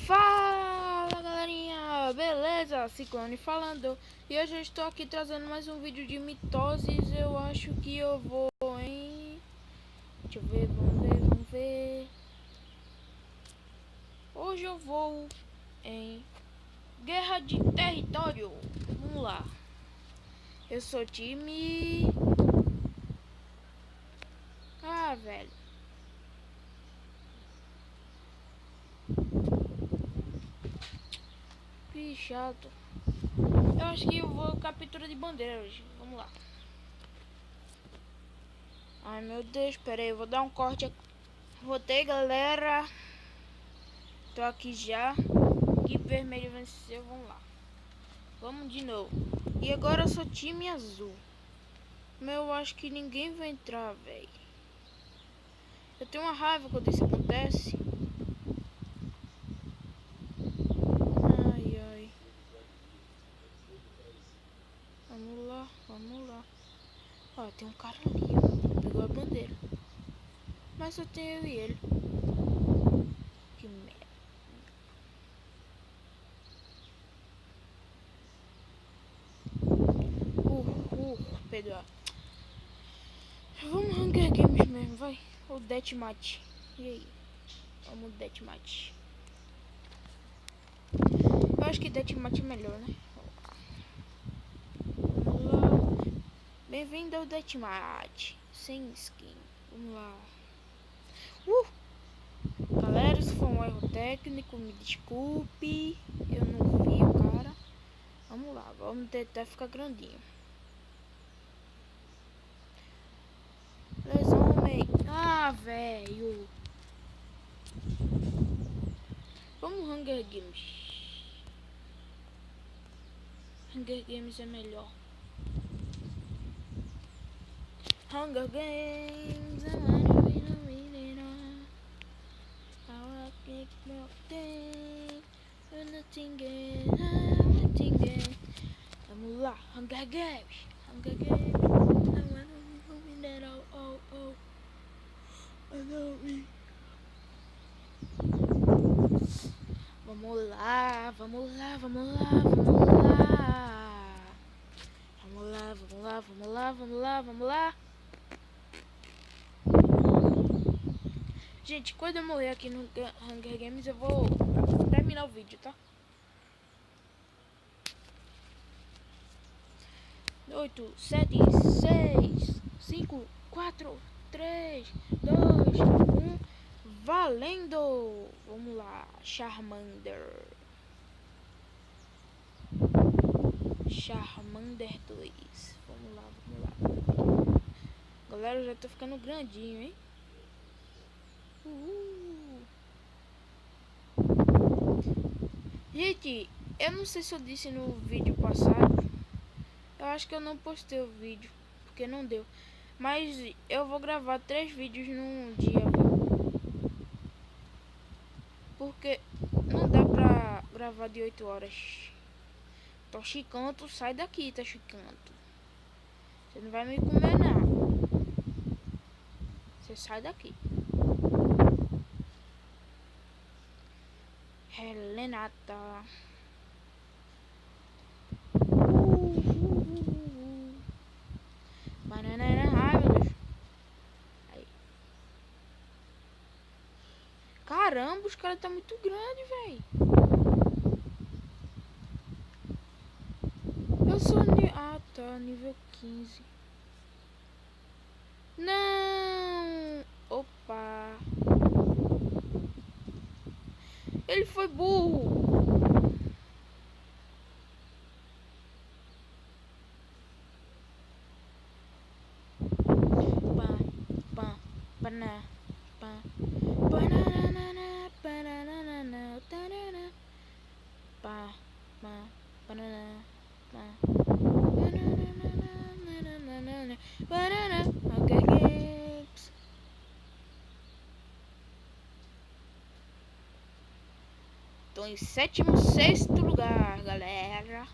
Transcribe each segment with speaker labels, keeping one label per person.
Speaker 1: Fala galerinha, beleza? Ciclone falando. E hoje eu estou aqui trazendo mais um vídeo de mitoses. Eu acho que eu vou em... Deixa eu ver, vamos ver. Hoje eu vou em Guerra de Território. Vamos lá. Eu sou time... Ah, velho. Que chato. Eu acho que eu vou captura de bandeira hoje. Vamos lá. Ai meu Deus, pera aí, eu vou dar um corte aqui. Voltei, galera. Tô aqui já. Equipe vermelho venceu, vamos lá. Vamos de novo. E agora eu sou time azul. Mas eu acho que ninguém vai entrar, velho. Eu tenho uma raiva quando isso acontece. Ai, ai. Vamos lá, vamos lá. Ó, tem um cara ali, ó. Pegou a bandeira. Mas só tem eu e ele. Que merda. Pedro. Vamos Hunger Games mesmo, vai. Ou Deathmatch. E aí? Vamos Deathmatch. Eu acho que Deathmatch é melhor, né? Vamos lá. Bem-vindo ao Deathmatch. Sem skin. Vamos lá. Galera, se for um erro técnico, me desculpe. Eu não vi o cara. Vamos lá, vamos tentar ficar grandinho. Homem. Ah, velho. Vamos Hunger Games. Hunger Games é melhor. Hunger Games. Vamos lá, Hunger Games. Hunger Games. Vamos lá, vamos lá, vamos lá, vamos lá. Vamos lá, vamos lá, vamos lá, vamos lá, vamos lá. Gente, quando eu morrer aqui no Hunger Games, eu vou terminar o vídeo, tá? 8, 7, 6, 5, 4, 3, 2, 1. Valendo! Vamos lá, Charmander. Charmander 2. Vamos lá, vamos lá. Galera, eu já tô ficando grandinho, hein? Gente, eu não sei se eu disse no vídeo passado. Eu acho que eu não postei o vídeo, porque não deu. Mas eu vou gravar 3 vídeos num dia. Porque não dá pra gravar de 8 horas. Toxicanto, sai daqui, Toxicanto. Você não vai me comer, não. Você sai daqui. Helenata. Banana. Ai, meu Deus. Aí. Caramba, os caras tá muito grande, velho. Eu sou ah, tá, nível 15. Não! Opa! Ele foi burro! Banana. Banana. Banana. Hunger Games. Tô em 7º, 6º lugar, galera.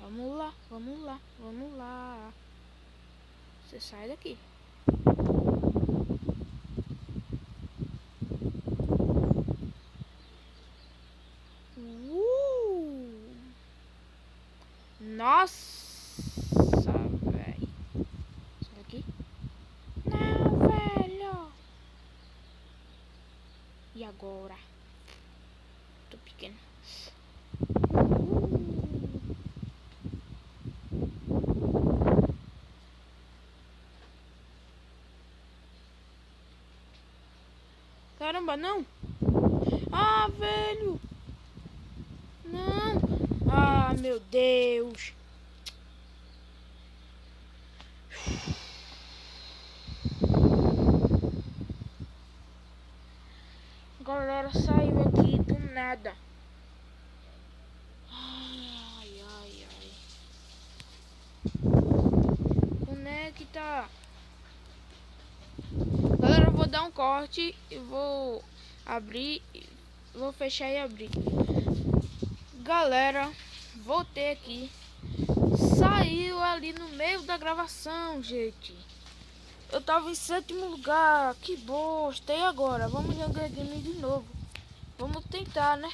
Speaker 1: Vamos lá, vamos lá, vamos lá. Você sai daqui. agora. Tô pequeno. Caramba, não. Ah, velho. Não. Ah, meu Deus. Galera, saiu aqui do nada. Ai, ai, ai. Conecta. Galera, eu vou dar um corte e vou abrir. Vou fechar e abrir. Galera, voltei aqui. Saiu ali no meio da gravação, gente. Eu tava em 7º lugar. Que bosta. E agora? Vamos jogar game de novo. Vamos tentar, né?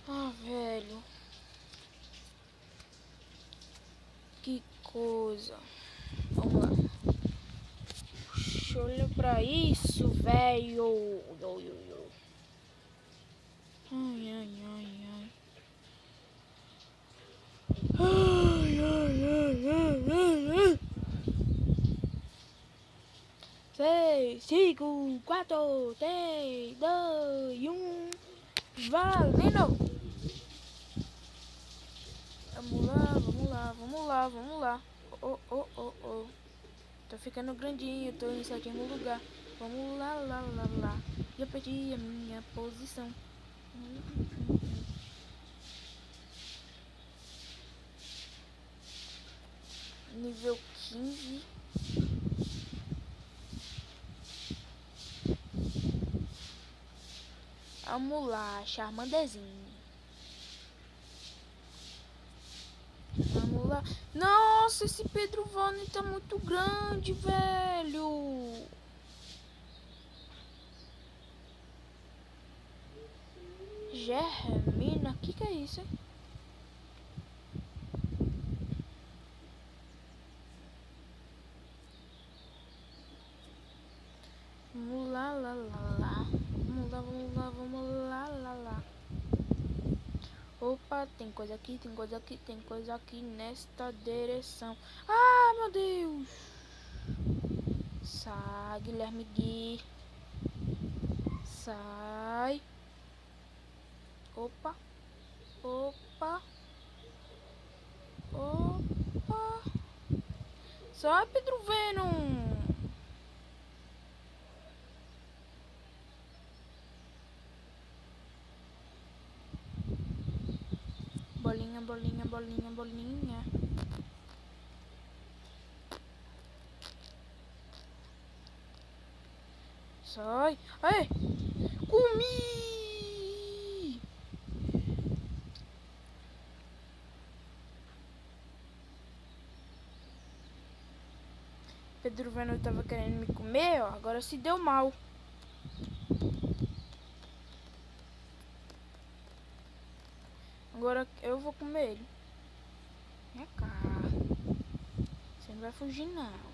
Speaker 1: Ah, velho. Que coisa. Vamos lá. Olha pra isso, velho. Ai, ai, ai, ai. Ai, ai, ai, ai, ai, ai. 6, 5, 4, 3, 2, 1. Valendo! Vamos lá, vamos lá, vamos lá, vamos lá. Oh, oh, oh, oh. Tô ficando grandinho, tô em 7º lugar. Vamos lá, lá, lá, lá. E eu perdi a minha posição. Nível 15. Vamos lá, Charmanderzinho. Vamos lá. Nossa, esse Pedro Vone tá muito grande, velho. Germina, que é isso? Vamos lá, lá, lá, lá. Vamos lá, vamos lá, vamos lá, lá, lá. Opa, tem coisa aqui, tem coisa aqui, tem coisa aqui nesta direção. Ah, meu Deus. Sai, Guilherme Gui. Sai. Opa. Opa. Opa. Sai, Pedro Venom. Bolinha, bolinha, bolinha, bolinha. Sai. Ai. Comi. Pedro Venom tava querendo me comer, ó. Agora se deu mal. Agora eu vou comer ele. Vem cá. Você não vai fugir, não.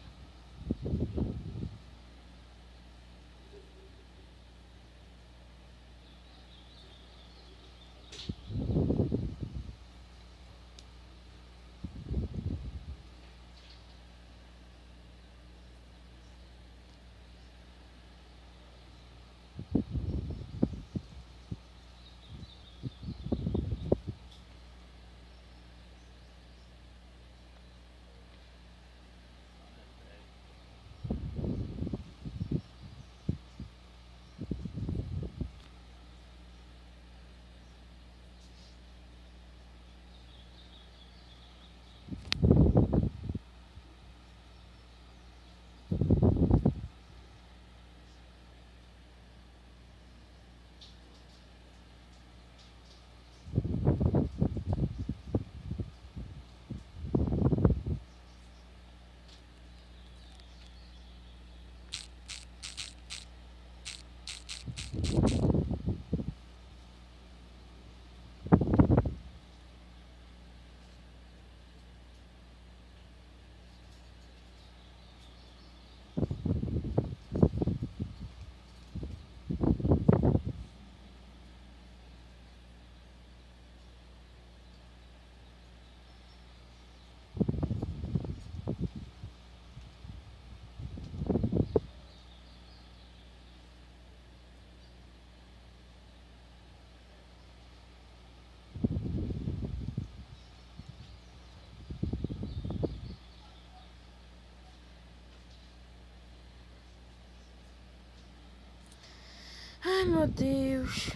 Speaker 1: meu Deus.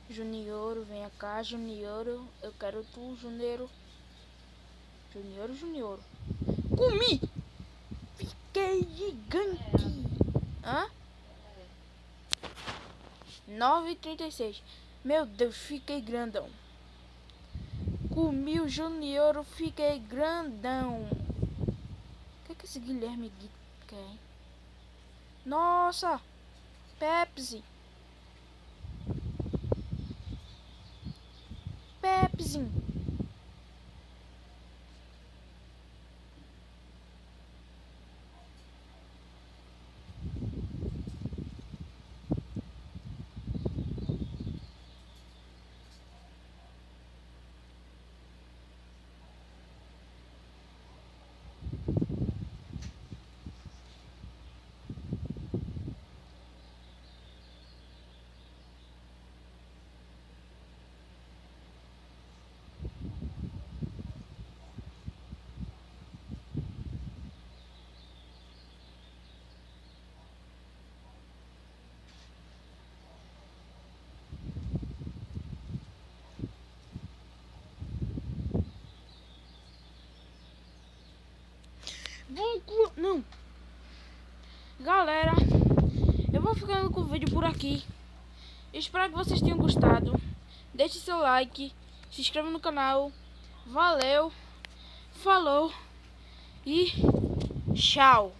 Speaker 1: Junior, vem cá, Junior. Eu quero tu, Junior. Junior. Comi! Fiquei gigante. Hã? 9,36. Meu Deus, fiquei grandão. Comi o Junior, fiquei grandão. O que esse Guilherme quer? Nossa! Pepsi! Pepsi! Não! Galera, eu vou ficando com o vídeo por aqui. Espero que vocês tenham gostado. Deixe seu like, se inscreva no canal. Valeu, falou e tchau!